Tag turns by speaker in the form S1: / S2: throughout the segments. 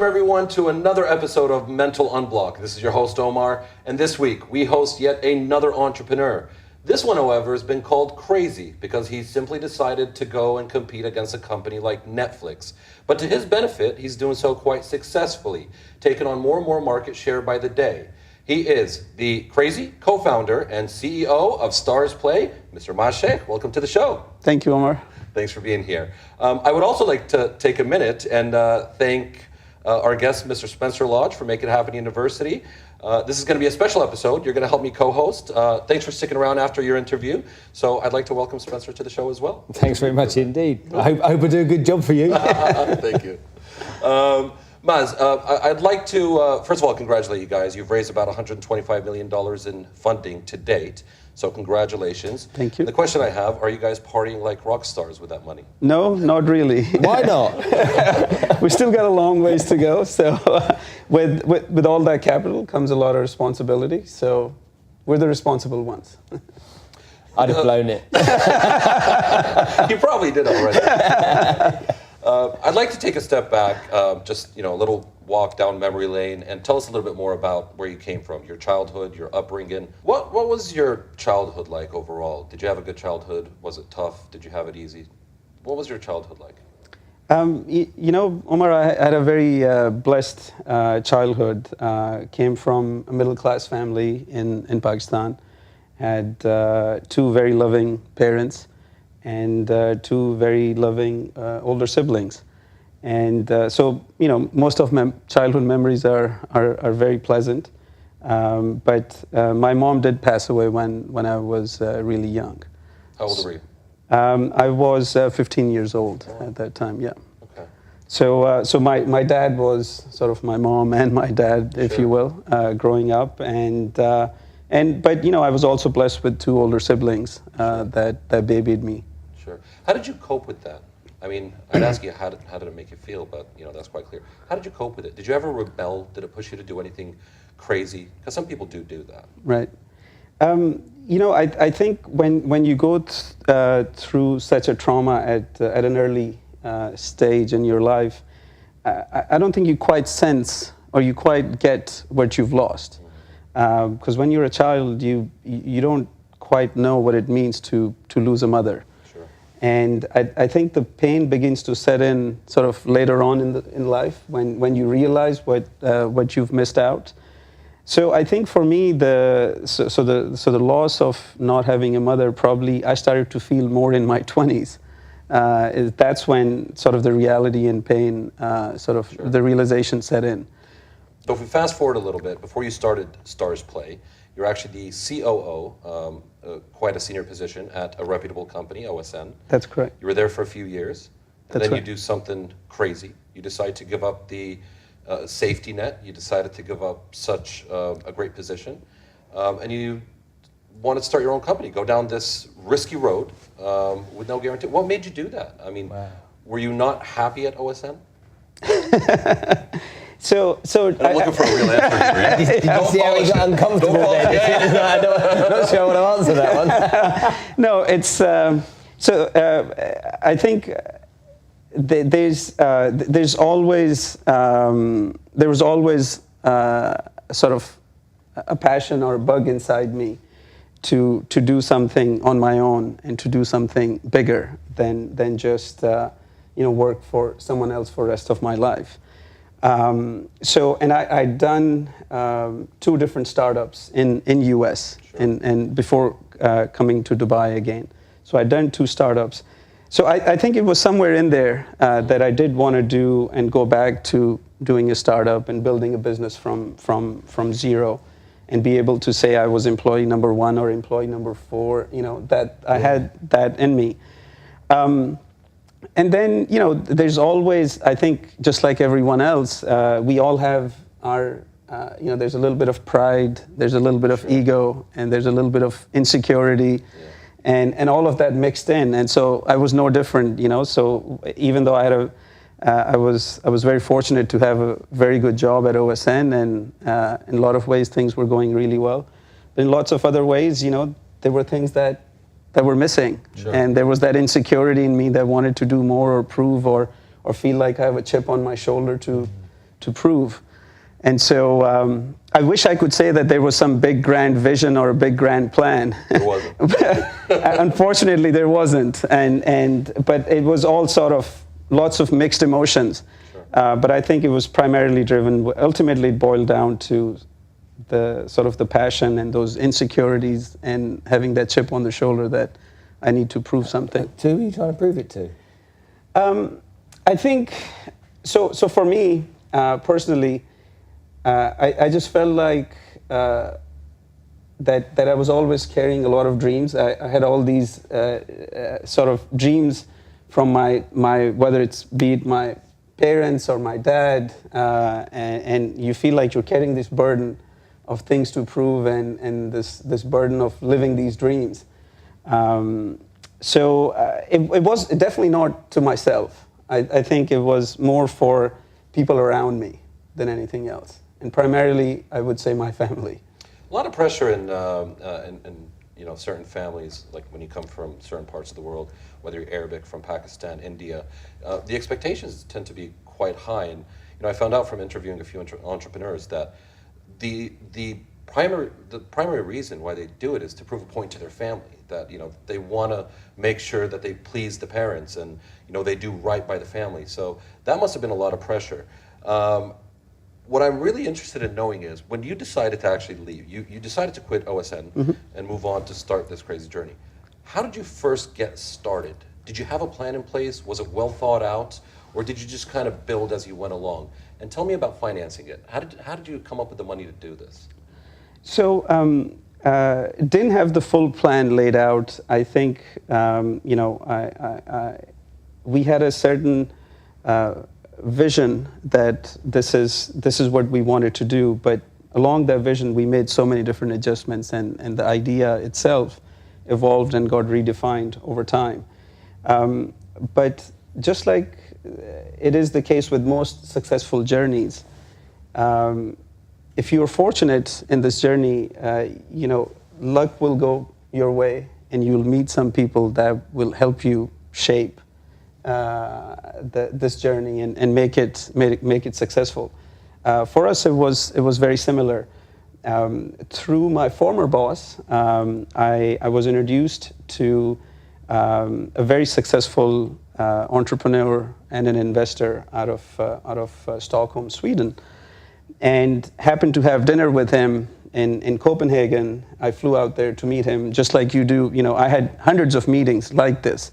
S1: Welcome everyone to another episode of Mental Unblock. This is your host Omar, and this week we host yet another entrepreneur. This one, however, has been called crazy because he simply decided to go and compete against a company like Netflix. But to his benefit, he's doing so quite successfully, taking on more and more market share by the day. He is the crazy co-founder and CEO of StarsPlay, Mr. Maaz Sheikh. Welcome to the show.
S2: Thank you, Omar.
S1: Thanks for being here. I would also like to take a minute and thank our guest, Mr. Spencer Lodge, for Make It Happen University. This is going to be a special episode. You're going to help me co-host. Thanks for sticking around after your interview. So I'd like to welcome Spencer to the show as well.
S3: Thanks very much indeed. I hope I do a good job for you.
S1: Thank you. Maaz, I'd like to, first of all, congratulate you guys. You've raised about $125 million in funding to date. So congratulations.
S2: Thank you.
S1: The question I have, are you guys partying like rock stars with that money?
S2: No, not really.
S3: Why not?
S2: We still got a long ways to go. So with all that capital comes a lot of responsibility. So we're the responsible ones.
S3: I'd have blown it.
S1: You probably did already. I'd like to take a step back, just a little walk down memory lane, and tell us a little bit more about where you came from, your childhood, your upbringing. What was your childhood like overall? Did you have a good childhood? Was it tough? Did you have it easy? What was your childhood like?
S2: Omar, I had a very blessed childhood. Came from a middle-class family in Pakistan. Had two very loving parents and two very loving older siblings. And so, most of my childhood memories are very pleasant. But my mom did pass away when I was really young.
S1: How old were you?
S2: I was 15 years old at that time, yeah.
S1: Okay.
S2: So my dad was sort of my mom and my dad, if you will, growing up. But I was also blessed with two older siblings that babied me.
S1: Sure. How did you cope with that? I mean, I'd ask you how did it make you feel, but that's quite clear. How did you cope with it? Did you ever rebel? Did it push you to do anything crazy? Because some people do that.
S2: Right. I think when you go through such a trauma at an early stage in your life, I don't think you quite sense or you quite get what you've lost. Because when you're a child, you don't quite know what it means to lose a mother. And I think the pain begins to set in sort of later on in life when you realize what you've missed out. So I think for me the loss of not having a mother, probably I started to feel more in my 20s. That's when sort of the reality and pain the realization set in.
S1: So if we fast forward a little bit, before you started StarsPlay, you're actually the COO, quite a senior position at a reputable company, OSN.
S2: That's correct.
S1: You were there for a few years, and
S2: That's
S1: then
S2: right.
S1: you do something crazy. You decide to give up the safety net. You decided to give up such a great position, and you wanted to start your own company, go down this risky road with no guarantee. What made you do that? I mean, were you not happy at OSN?
S2: So
S1: I'm looking for a real answer here.
S3: Did you see how he got uncomfortable there? I'm not sure what to answer that one.
S2: No, it's I think there was always sort of a passion or a bug inside me to do something on my own and to do something bigger than just work for someone else for the rest of my life. I'd done two different startups in U.S. and before coming to Dubai again. So I'd done two startups. So I think it was somewhere in there that I did want to do and go back to doing a startup and building a business from zero and be able to say I was employee number 1 or employee number 4, that I had that in me. And then, there's always, I think, just like everyone else, we all have our, there's a little bit of pride, there's a little bit of ego, and there's a little bit of insecurity, and all of that mixed in. And so I was no different, So even though I was very fortunate to have a very good job at OSN, and in a lot of ways things were going really well. But in lots of other ways, there were things that were missing. And there was that insecurity in me that wanted to do more or prove or feel like I have a chip on my shoulder to to prove. And so I wish I could say that there was some big grand vision or a big grand plan.
S1: There wasn't.
S2: Unfortunately, there wasn't. But it was all sort of lots of mixed emotions.
S1: Sure.
S2: But I think it was primarily driven, ultimately it boiled down to the sort of the passion and those insecurities and having that chip on the shoulder that I need to prove something.
S3: Who are you trying to prove it to?
S2: I think, so for me, personally, I just felt like that I was always carrying a lot of dreams. I had all these sort of dreams from my whether it's be it my parents or my dad, and you feel like you're carrying this burden of things to prove and this burden of living these dreams. So it was definitely not to myself. I think it was more for people around me than anything else. And primarily, I would say my family.
S1: A lot of pressure in certain families, like when you come from certain parts of the world, whether you're Arabic, from Pakistan, India, the expectations tend to be quite high. And I found out from interviewing a few entrepreneurs that the primary reason why they do it is to prove a point to their family, that they want to make sure that they please the parents and they do right by the family. So that must have been a lot of pressure. What I'm really interested in knowing is, when you decided to actually leave, you decided to quit OSN and move on to start this crazy journey. How did you first get started? Did you have a plan in place? Was it well thought out? Or did you just kind of build as you went along? And tell me about financing it. How did you come up with the money to do this?
S2: So didn't have the full plan laid out. I think we had a certain vision that this is what we wanted to do, but along that vision we made so many different adjustments, and the idea itself evolved and got redefined over time. But just like it is the case with most successful journeys, if you're fortunate in this journey, luck will go your way and you'll meet some people that will help you shape this journey and make it successful. For us, it was very similar. Through my former boss, I was introduced to a very successful entrepreneur and an investor out of Stockholm, Sweden, and happened to have dinner with him in Copenhagen. I flew out there to meet him, just like you do. I had hundreds of meetings like this.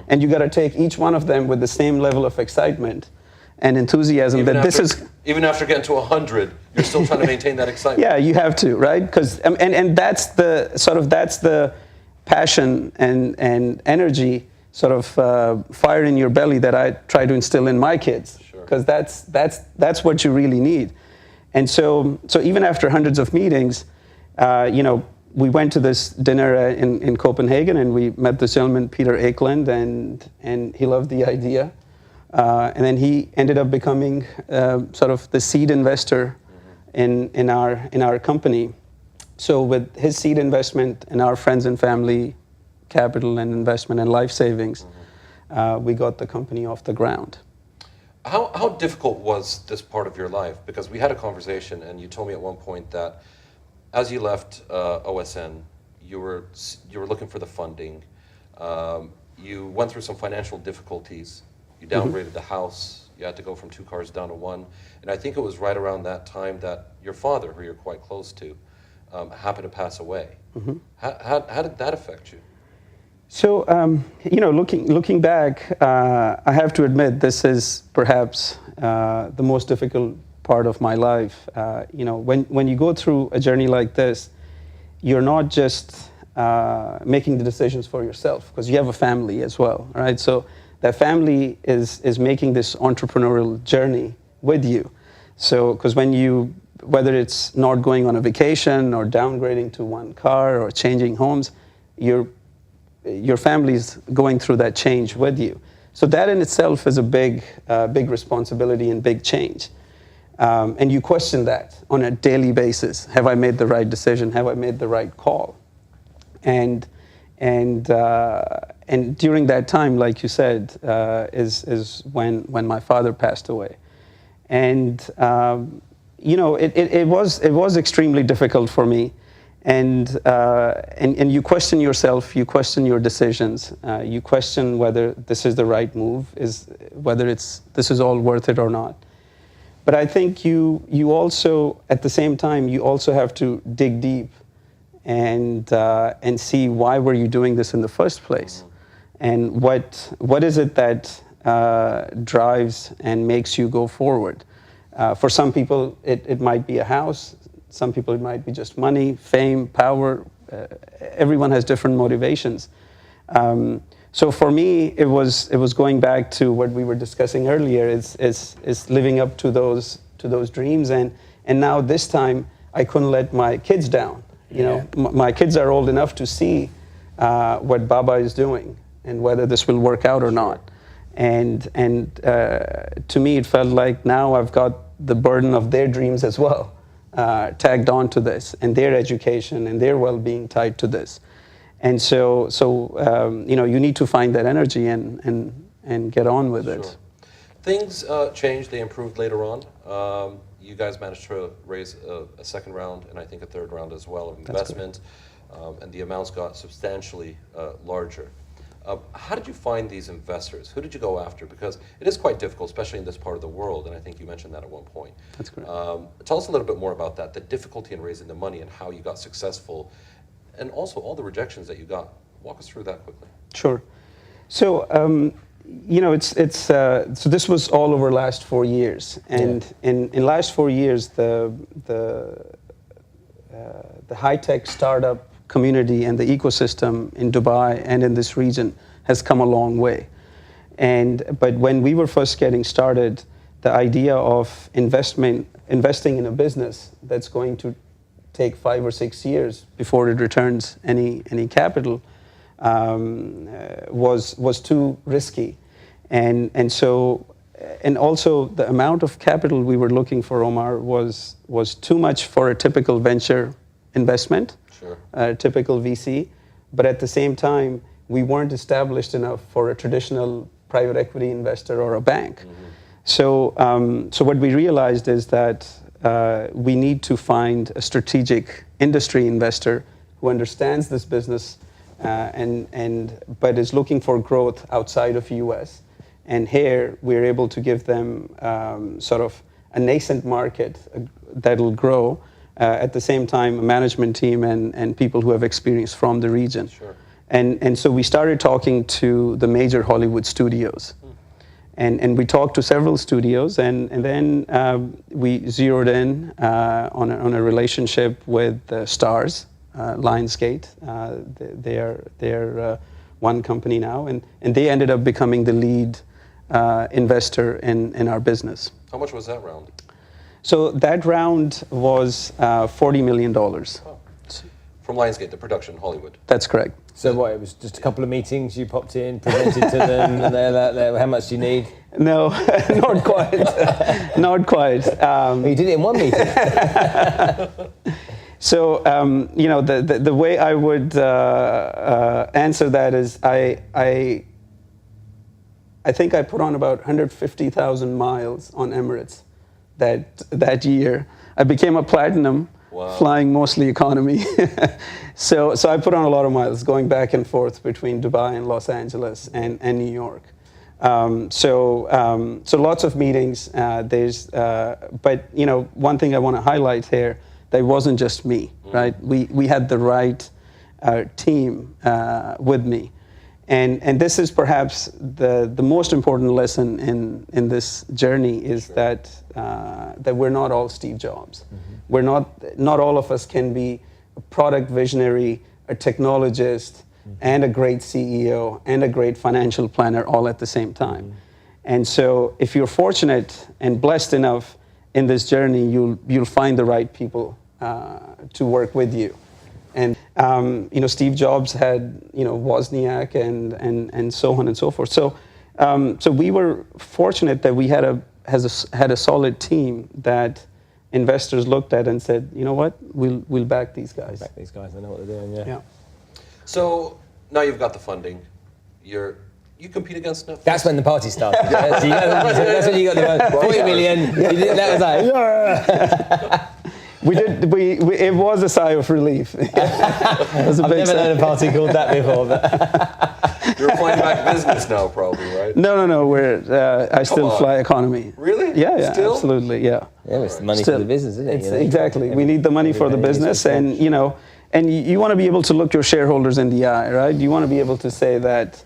S2: And you got to take each one of them with the same level of excitement and enthusiasm.
S1: Even after getting to 100, you're still trying to maintain that excitement.
S2: Yeah, you have to, right? Because and that's the passion and energy, sort of fire in your belly that I try to instill in my kids. Because that's what you really need. And so even after hundreds of meetings, we went to this dinner in Copenhagen, and we met this gentleman, Peter Eklund, and he loved the idea. And then he ended up becoming sort of the seed investor in our company. So with his seed investment and our friends and family capital and investment and life savings, we got the company off the ground.
S1: How difficult was this part of your life? Because we had a conversation, and you told me at one point that as you left OSN, you were looking for the funding. You went through some financial difficulties. You downgraded the house. You had to go from 2 cars down to 1. And I think it was right around that time that your father, who you're quite close to, happened to pass away. How did that affect you?
S2: So, looking back, I have to admit this is perhaps the most difficult part of my life. When you go through a journey like this, you're not just making the decisions for yourself, because you have a family as well, right? So that family is making this entrepreneurial journey with you. So, because whether it's not going on a vacation or downgrading to 1 car or changing homes, your family's going through that change with you. So that in itself is a big responsibility and big change. And you question that on a daily basis. Have I made the right decision? Have I made the right call? And during that time, like you said, is when my father passed away. And it was extremely difficult for me. And you question yourself, you question your decisions, you question whether this is the right move, whether this is all worth it or not. But I think you also, at the same time, you also have to dig deep and see why were you doing this in the first place, and what is it that drives and makes you go forward. For some people, it might be a house. Some people, it might be just money, fame, power. Everyone has different motivations. So for me, it was going back to what we were discussing earlier. Is living up to those dreams, and now this time I couldn't let my kids down. My kids are old enough to see what Baba is doing and whether this will work out or not. And to me, it felt like now I've got the burden of their dreams as well tagged on to this, and their education and their well-being tied to this. And so you need to find that energy and get on with it.
S1: Things changed, they improved later on. You guys managed to raise a second round and I think a third round as well of investment, and the amounts got substantially larger. How did you find these investors? Who did you go after? Because it is quite difficult, especially in this part of the world, and I think you mentioned that at one point.
S2: That's correct.
S1: Tell us a little bit more about that, the difficulty in raising the money and how you got successful, and also all the rejections that you got. Walk us through that quickly.
S2: Sure. So, so this was all over last 4 years, and in last 4 years, the high-tech startup community and the ecosystem in Dubai and in this region has come a long way. But when we were first getting started, the idea of investing in a business that's going to take 5 or 6 years before it returns any capital was too risky, and also the amount of capital we were looking for, Omar, was too much for a typical venture investment. Sure. Typical VC, but at the same time, we weren't established enough for a traditional private equity investor or a bank. Mm-hmm. So what we realized is that we need to find a strategic industry investor who understands this business, but is looking for growth outside of US. And here we're able to give them sort of a nascent market that'll grow. At the same time, a management team and people who have experience from the region. Sure. And so we started talking to the major Hollywood studios. And we talked to several studios, and then we zeroed in on a relationship with Starz, Lionsgate. They're one company now, and they ended up becoming the lead investor in our business.
S1: How much was that round?
S2: So that round was $40 million.
S1: Oh. From Lionsgate, the production, Hollywood.
S2: That's correct.
S3: So what, it was just a couple of meetings, you popped in, presented to them, and they're how much do you need?
S2: No, not quite. Not quite.
S3: You did it in one meeting.
S2: So, the way I would answer that is I think I put on about 150,000 miles on Emirates that year. I became a platinum. Wow. Flying mostly economy. So I put on a lot of miles going back and forth between Dubai and Los Angeles and New York. So lots of meetings. But one thing I want to highlight here, that it wasn't just me, right? We had the right team with me. And this is perhaps the most important lesson in this journey is that we're not all Steve Jobs. Mm-hmm. We're not all of us can be a product visionary, a technologist, and a great CEO and a great financial planner all at the same time. Mm-hmm. And so if you're fortunate and blessed enough in this journey, you'll find the right people to work with you. And Steve Jobs had Wozniak and so on and so forth. So we were fortunate that we had a solid team that investors looked at and said, you know what, we'll back these guys.
S3: Back these guys, they know what they're doing. Yeah.
S1: So now you've got the funding. You're you compete against Netflix?
S3: That's when the party started. Yeah? So that's when you got the 40 million. That was like, yeah.
S2: It was a sigh of relief. It was a
S3: I've
S2: big
S3: never
S2: sigh.
S3: known a party called that before. But
S1: You're flying back business now, probably, right?
S2: No. I still
S1: on.
S2: fly economy.
S1: Really?
S2: Yeah,
S1: Still?
S2: absolutely, yeah.
S3: yeah, it's the money
S2: Still,
S3: for the business, isn't it?
S2: Exactly. We need the money for the business, and you want to be able to look your shareholders in the eye, right? You want to be able to say that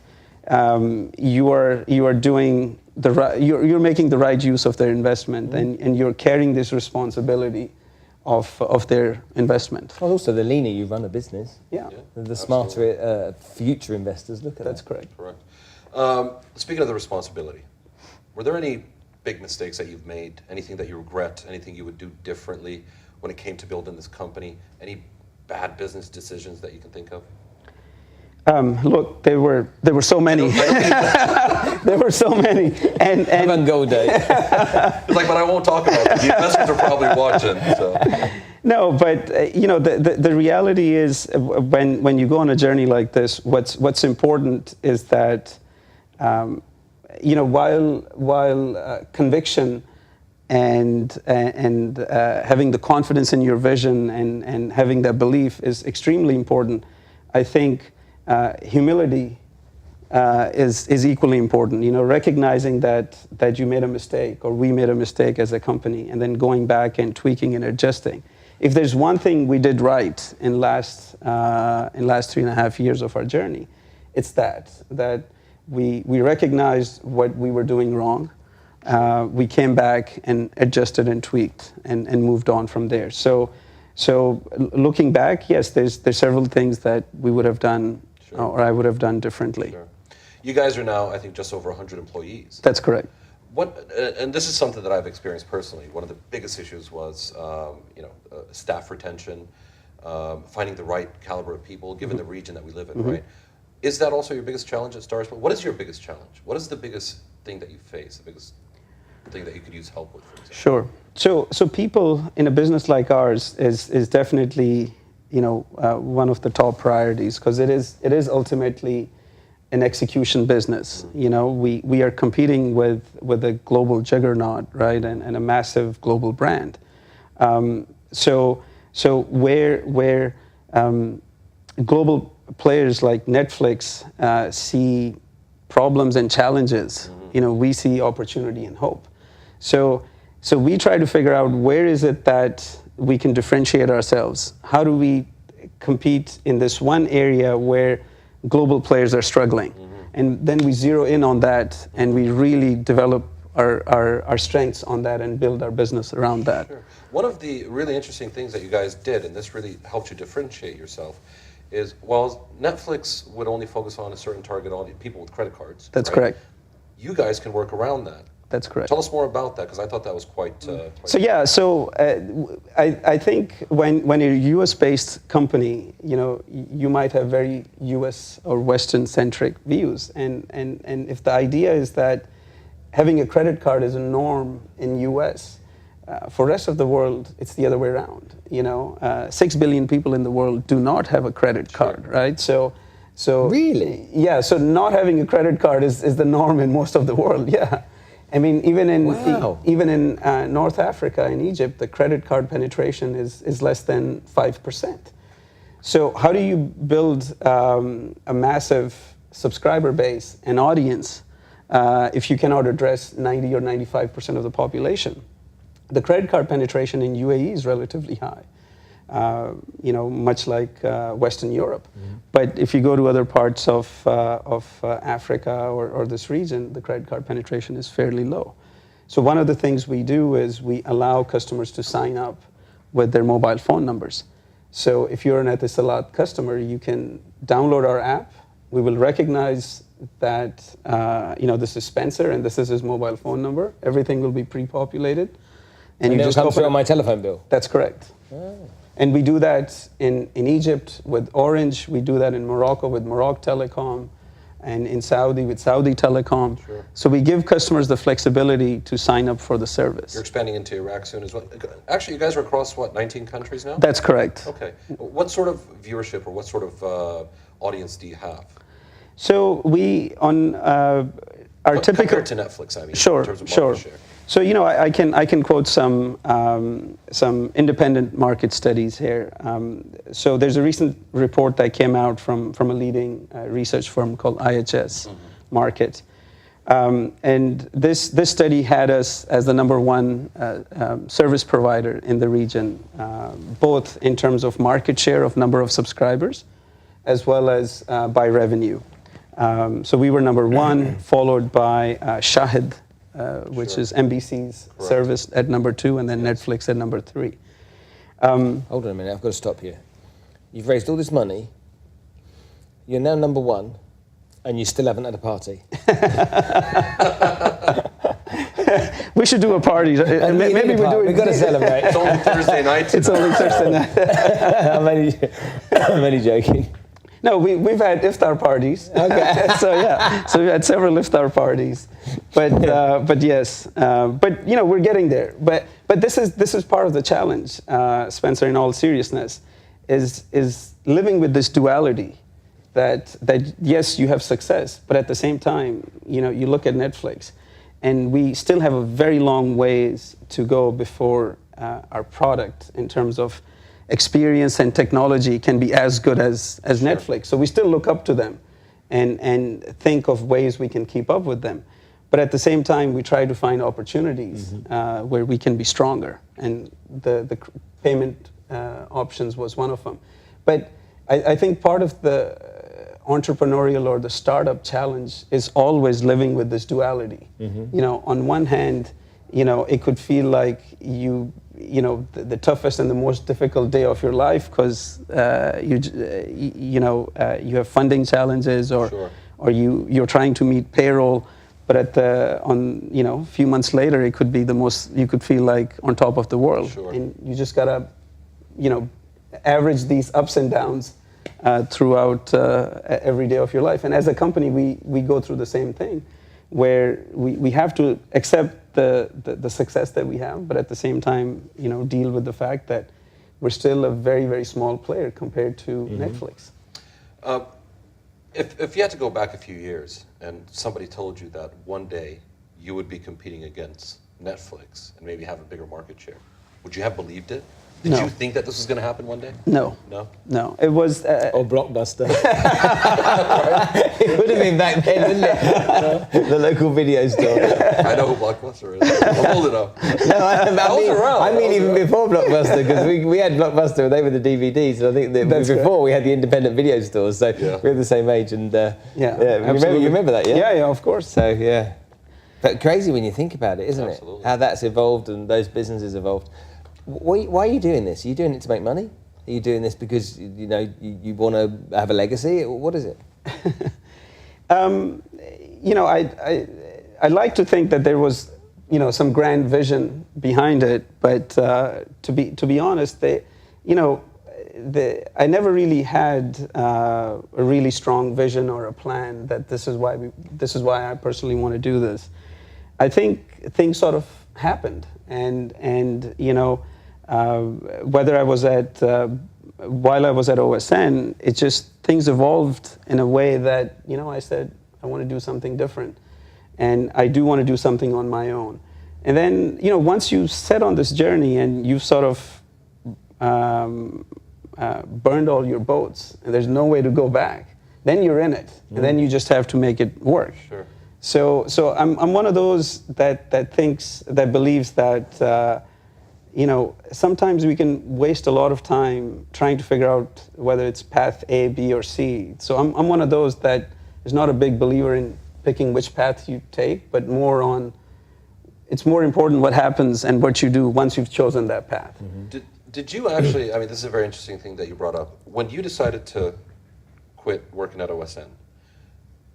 S2: you are doing the right, you're making the right use of their investment, and you're carrying this responsibility of their investment.
S3: Well, also, the leaner you run a business,
S2: Yeah.
S3: the smarter future investors look at
S2: That's
S3: that.
S2: correct.
S1: Correct. Speaking of the responsibility, were there any big mistakes that you've made? Anything that you regret? Anything you would do differently when it came to building this company? Any bad business decisions that you can think of?
S2: Look, there were so many. There were so many, and
S3: Have a go day.
S1: It's like, but I won't talk about it. The investors are probably watching. So.
S2: no, but the reality is when you go on a journey like this, what's important is that while conviction and having the confidence in your vision and having that belief is extremely important, I think humility is equally important. Recognizing that you made a mistake or we made a mistake as a company, and then going back and tweaking and adjusting. If there's one thing we did right in last 3.5 years of our journey, it's that we recognized what we were doing wrong. We came back and adjusted and tweaked and moved on from there. So looking back, yes, there's several things that we would have done or I would have done differently.
S1: Sure. You guys are now, I think, just over 100 employees.
S2: That's correct.
S1: And this is something that I've experienced personally. One of the biggest issues was, staff retention, finding the right caliber of people, given the region that we live in, right? Is that also your biggest challenge at StarsPlay? What is your biggest challenge? What is the biggest thing that you face, the biggest thing that you could use help with, for example?
S2: Sure. So people in a business like ours is definitely, one of the top priorities, because it is ultimately an execution business. We are competing with a global juggernaut, right, and a massive global brand. So where global players like Netflix see problems and challenges, we see opportunity and hope. So we try to figure out where is it that we can differentiate ourselves. How do we compete in this one area where global players are struggling? And then we zero in on that, and we really develop our strengths on that and build our business around that.
S1: Sure. One of the really interesting things that you guys did, and this really helped you differentiate yourself, is while Netflix would only focus on a certain target audience, people with credit cards.
S2: That's
S1: right?
S2: correct.
S1: You guys can work around that.
S2: That's correct.
S1: Tell us more about that, because I thought that was quite.
S2: I think when you're a U.S.-based company, you might have very U.S. or Western-centric views, and if the idea is that having a credit card is a norm in U.S., for the rest of the world, it's the other way around. 6 billion people in the world do not have a credit card, right? So
S3: Really?
S2: Yeah. So not having a credit card is the norm in most of the world. Yeah. I mean, even in North Africa, in Egypt, the credit card penetration is less than 5%. So how do you build a massive subscriber base and audience if you cannot address 90 or 95% of the population? The credit card penetration in U.A.E. is relatively high, much like Western Europe. But if you go to other parts of Africa or this region, the credit card penetration is fairly low. So one of the things we do is we allow customers to sign up with their mobile phone numbers. So if you're an Etisalat customer, you can download our app. We will recognize that this is Spencer and this is his mobile phone number. Everything will be pre-populated.
S3: And you just come through on my telephone bill?
S2: That's correct. Oh. And we do that in Egypt with Orange. We do that in Morocco with Morocco Telecom, and in Saudi with Saudi Telecom.
S1: Sure.
S2: So we give customers the flexibility to sign up for the service.
S1: You're expanding into Iraq soon as well. Actually, you guys are across, 19 countries now?
S2: That's correct.
S1: Okay. What sort of viewership or what sort of audience do you have?
S2: So we on our typical
S1: Compared to Netflix, I mean,
S2: sure,
S1: in terms of
S2: sure.
S1: market share.
S2: So I can quote some independent market studies here. So there's a recent report that came out from a leading research firm called IHS Markit. And this study had us as the number one service provider in the region, both in terms of market share of number of subscribers, as well as by revenue. So we were number one, followed by Shahid, which is NBC's service at number 2, and then Netflix at number 3.
S3: Hold on a minute, I've got to stop you. You've raised all this money, you're now number 1, and you still haven't had a party.
S2: We should do a party. Maybe we do it.
S3: We've got to celebrate.
S1: It's only Thursday night.
S2: It's only Thursday night.
S3: I'm only joking.
S2: No, we've had iftar parties. Okay. So we've had several iftar parties, but yes, but we're getting there. But this is part of the challenge, Spencer. In all seriousness, is living with this duality, that yes, you have success, but at the same time, you look at Netflix, and we still have a very long ways to go before our product in terms of experience and technology can be as good as Netflix. So we still look up to them and think of ways we can keep up with them. But at the same time, we try to find opportunities where we can be stronger. And the payment options was one of them. But I think part of the entrepreneurial or the startup challenge is always living with this duality. On one hand, it could feel like the toughest and the most difficult day of your life because you have funding challenges or you're trying to meet payroll, but a few months later it could be you could feel like on top of the world. And you just gotta average these ups and downs throughout every day of your life. And as a company, we go through the same thing, where we have to accept the success that we have, but at the same time, deal with the fact that we're still a very, very small player compared to Netflix.
S1: If you had to go back a few years and somebody told you that one day you would be competing against Netflix and maybe have a bigger market share, would you have believed it? Did you think that this was going to happen one day?
S2: No. It was...
S3: or Blockbuster. It would have been back then, wouldn't it? The local video store.
S1: I know who Blockbuster is. I'm old enough.
S3: No, I mean even before Blockbuster, because we had Blockbuster, they were the DVDs, and I think that before we had the independent video stores, so we're the same age, and you remember that, yeah?
S2: Yeah, of course.
S3: So, yeah. But crazy when you think about it, isn't it? How that's evolved and those businesses evolved. Why are you doing this? Are you doing it to make money? Are you doing this because you want to have a legacy? What is it?
S2: I like to think that there was some grand vision behind it, but to be honest, I never really had a really strong vision or a plan that this is why I personally want to do this. I think things sort of happened, and whether I was while I was at OSN, it just things evolved in a way that I said I want to do something different, and I do want to do something on my own. And then once you set on this journey and you've sort of burned all your boats and there's no way to go back, then you're in it, and then you just have to make it work.
S1: Sure.
S2: So I'm one of those that believes that sometimes we can waste a lot of time trying to figure out whether it's path A, B, or C. So I'm one of those that is not a big believer in picking which path you take, but it's more important what happens and what you do once you've chosen that path.
S1: Did you actually, this is a very interesting thing that you brought up. When you decided to quit working at OSN,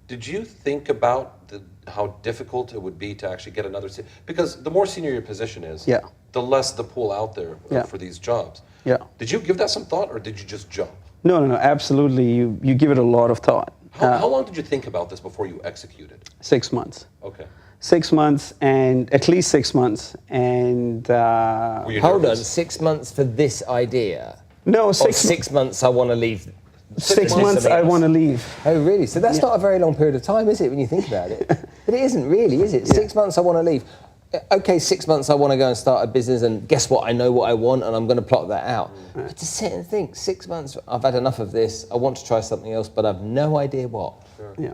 S1: did you think about how difficult it would be to actually get another seat? Because the more senior your position is, the less the pool out there for these jobs.
S2: Yeah.
S1: Did you give that some thought, or did you just jump?
S2: No, absolutely. You give it a lot of thought.
S1: How long did you think about this before you executed?
S2: 6 months.
S1: Okay.
S2: 6 months, and at least 6 months, and...
S3: Hold on, 6 months for this idea?
S2: No,
S3: Or 6 months I want to leave
S2: 6 months I want to leave.
S3: Oh, really? So that's not a very long period of time, is it, when you think about it? But it isn't really, is it? 6 months I want to leave. Okay, 6 months I want to go and start a business, and guess what? I know what I want, and I'm going to plot that out. Right. But to sit and think, 6 months, I've had enough of this, I want to try something else, but I've no idea what.
S1: Sure.
S2: Yeah.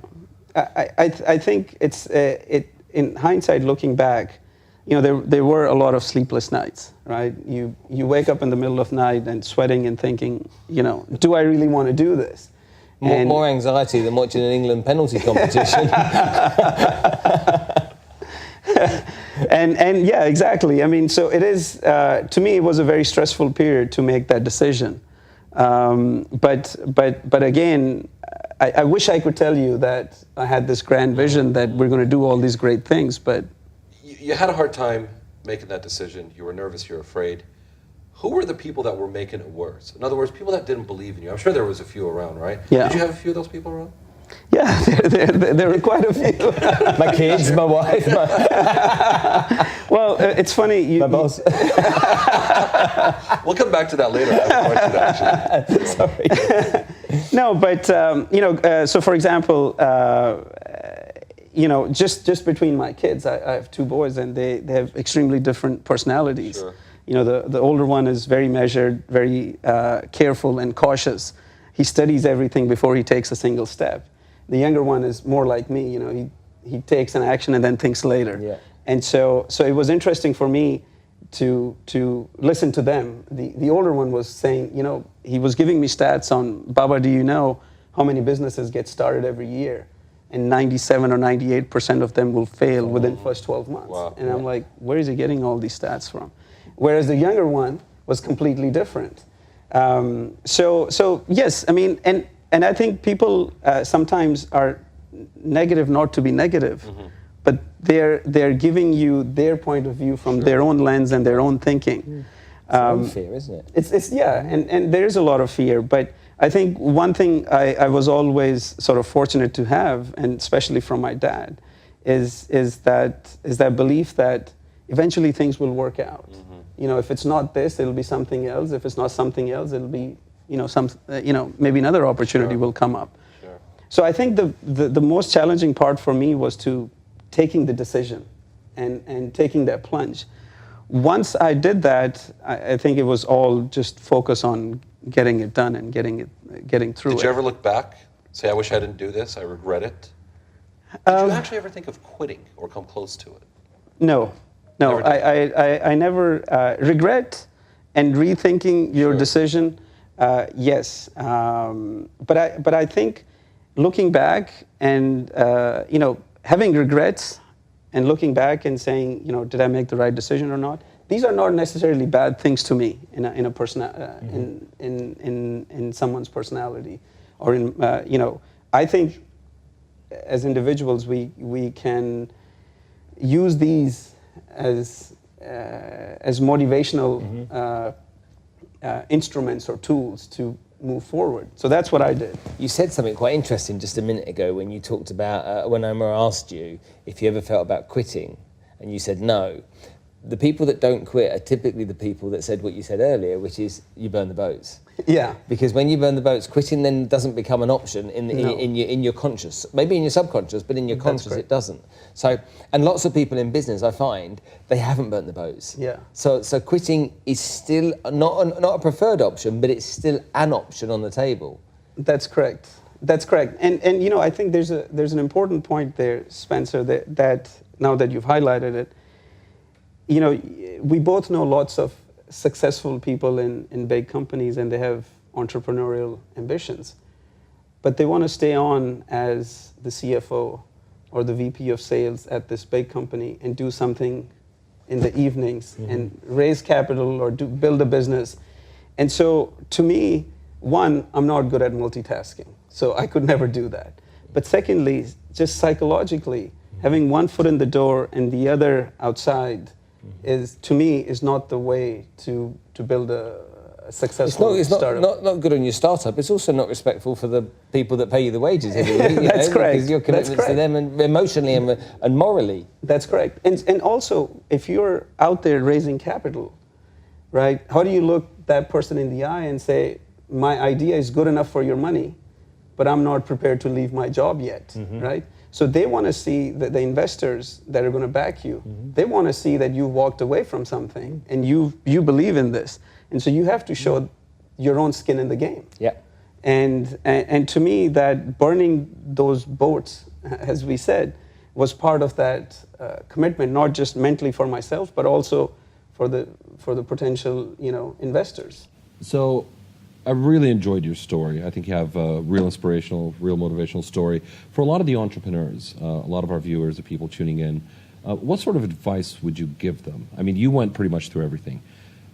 S2: I think it's, in hindsight, looking back, you know, there were a lot of sleepless nights, right? You wake up in the middle of the night and sweating and thinking, you know, do I really want to do this?
S3: More anxiety than watching an England penalty competition.
S2: and yeah, exactly. I mean, so it is, to me, it was a very stressful period to make that decision. But again, I wish I could tell you that I had this grand vision that we're going to do all these great things, but...
S1: You had a hard time making that decision. You were nervous, you were afraid. Who were the people that were making it worse? In other words, people that didn't believe in you. I'm sure there was a few around, right?
S2: Yeah.
S1: Did you have a few of those people around?
S2: Yeah, there were quite a few.
S3: My kids, my wife.
S2: Well, it's funny.
S3: My boss.
S1: We'll come back to that later. I have a question, actually.
S3: Sorry.
S2: No, but, you know, so for example, you know, just between my kids, I have two boys, and they have extremely different personalities.
S1: Sure.
S2: You know, the older one is very measured, very careful and cautious. He studies everything before he takes a single step. The younger one is more like me. You know, he takes an action and then thinks later.
S3: Yeah.
S2: And so it was interesting for me to listen to them. The older one was saying, you know, he was giving me stats on, Baba, do you know how many businesses get started every year? And 97 or 98% of them will fail within the first 12 months.
S1: Wow.
S2: And I'm like, where is he getting all these stats from? Whereas the younger one was completely different. So yes, I mean, and I think people sometimes are negative not to be negative, but they're giving you their point of view from their own lens and their own thinking.
S3: It's fear, isn't it?
S2: It's yeah, and there's a lot of fear, but I think one thing I was always sort of fortunate to have, and especially from my dad, is that belief that eventually things will work out. You know, if it's not this, it'll be something else. If it's not something else, it'll be, you know, maybe another opportunity will come up.
S1: Sure.
S2: So I think the most challenging part for me was to taking the decision and taking that plunge. Once I did that, I think it was all just focus on getting it done and getting through it.
S1: Did you ever look back, say, I wish I didn't do this, I regret it? Did you actually ever think of quitting or come close to it?
S2: No, I never regret and rethinking your decision. Yes, but I think looking back and you know, having regrets and looking back and saying, you know, did I make the right decision or not? These are not necessarily bad things to me in a person in someone's personality, or in you know. I think as individuals we can use these as motivational instruments or tools to move forward. So that's what I did.
S3: You said something quite interesting just a minute ago when you talked about, when Omar asked you if you ever felt about quitting, and you said no. The people that don't quit are typically the people that said what you said earlier, which is you burn the boats.
S2: Yeah.
S3: Because when you burn the boats, quitting then doesn't become an option in your conscious, maybe in your subconscious, but in your conscious it doesn't. So, and lots of people in business, I find, they haven't burnt the boats.
S2: Yeah.
S3: So quitting is still not a preferred option, but it's still an option on the table.
S2: That's correct. That's correct. And you know, I think there's an important point there, Spencer, that now that you've highlighted it, you know, we both know lots of successful people in big companies, and they have entrepreneurial ambitions, but they want to stay on as the CFO or the VP of sales at this big company and do something in the evenings and raise capital or build a business. And so to me, one, I'm not good at multitasking, so I could never do that. But secondly, just psychologically, having one foot in the door and the other outside is, to me, is not the way to build a successful startup.
S3: It's not good on your startup. It's also not respectful for the people that pay you the wages every week.
S2: That's correct.
S3: Because your commitments to them, and emotionally and morally.
S2: That's correct. And also, if you're out there raising capital, right, how do you look that person in the eye and say, my idea is good enough for your money, but I'm not prepared to leave my job yet, right? So they want to see that the investors that are going to back you, they want to see that you walked away from something and you believe in this. And so you have to show your own skin in the game.
S3: Yeah.
S2: And to me, that burning those boats, as we said, was part of that commitment, not just mentally for myself, but also for the potential, investors.
S4: So I really enjoyed your story. I think you have a real inspirational, real motivational story. For a lot of the entrepreneurs, a lot of our viewers, the people tuning in, what sort of advice would you give them? I mean, you went pretty much through everything.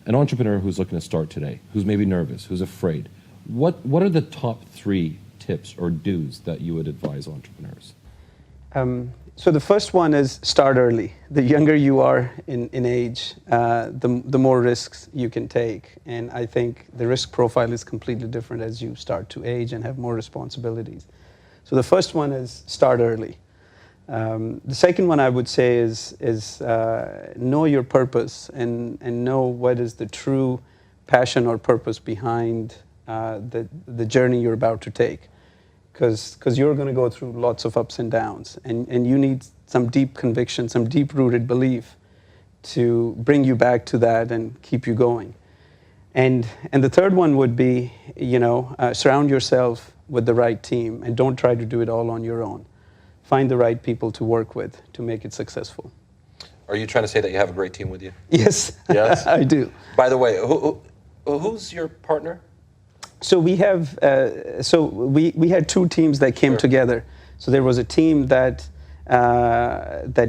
S4: An entrepreneur who's looking to start today, who's maybe nervous, who's afraid, what are the top 3 tips or do's that you would advise entrepreneurs?
S2: So the first one is start early. The younger you are in age, the more risks you can take. And I think the risk profile is completely different as you start to age and have more responsibilities. So the first one is start early. The second one I would say is know your purpose and know what is the true passion or purpose behind the journey you're about to take. Because you're going to go through lots of ups and downs, and you need some deep conviction, some deep-rooted belief to bring you back to that and keep you going. And the third one would be, surround yourself with the right team and don't try to do it all on your own. Find the right people to work with to make it successful.
S1: Are you trying to say that you have a great team with you?
S2: Yes,
S1: Yes?
S2: I do.
S1: By the way, who's your partner?
S2: So we have, we had 2 teams that came together. So there was a team that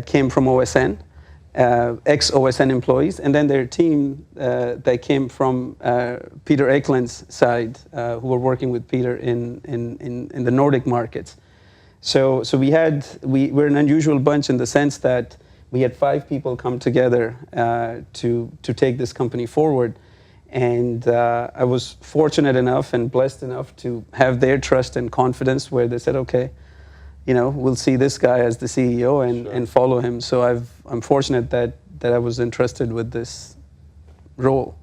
S2: came from OSN, ex-OSN employees, and then their team that came from Peter Eklund's side, who were working with Peter in the Nordic markets. So we're an unusual bunch in the sense that we had 5 people come together to take this company forward. And I was fortunate enough and blessed enough to have their trust and confidence where they said, okay, we'll see this guy as the CEO and follow him. So I'm fortunate that I was entrusted with this role.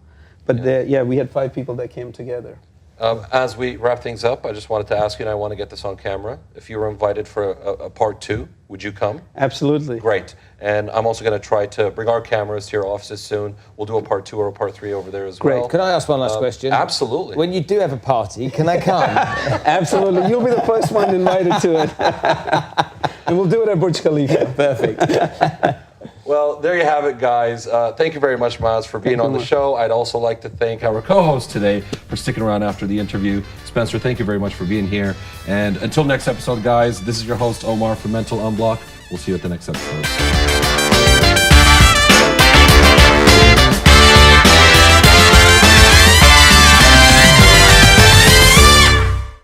S2: But we had 5 people that came together.
S1: As we wrap things up, I just wanted to ask you, and I want to get this on camera, if you were invited for a part 2, would you come?
S2: Absolutely.
S1: Great. And I'm also going to try to bring our cameras to your offices soon. We'll do a part 2 or a part 3 over there as well.
S3: Great. Can I ask one last question?
S1: Absolutely.
S3: When you do have a party, can I come?
S2: Absolutely. You'll be the first one invited to it. And we'll do it at Burj Khalifa.
S3: Perfect.
S1: Well, there you have it, guys. Thank you very much, Maaz, for being on the show. I'd also like to thank our co-host today for sticking around after the interview. Spencer, thank you very much for being here. And until next episode, guys, this is your host, Omar, from Mental Unblock. We'll see you at the next episode.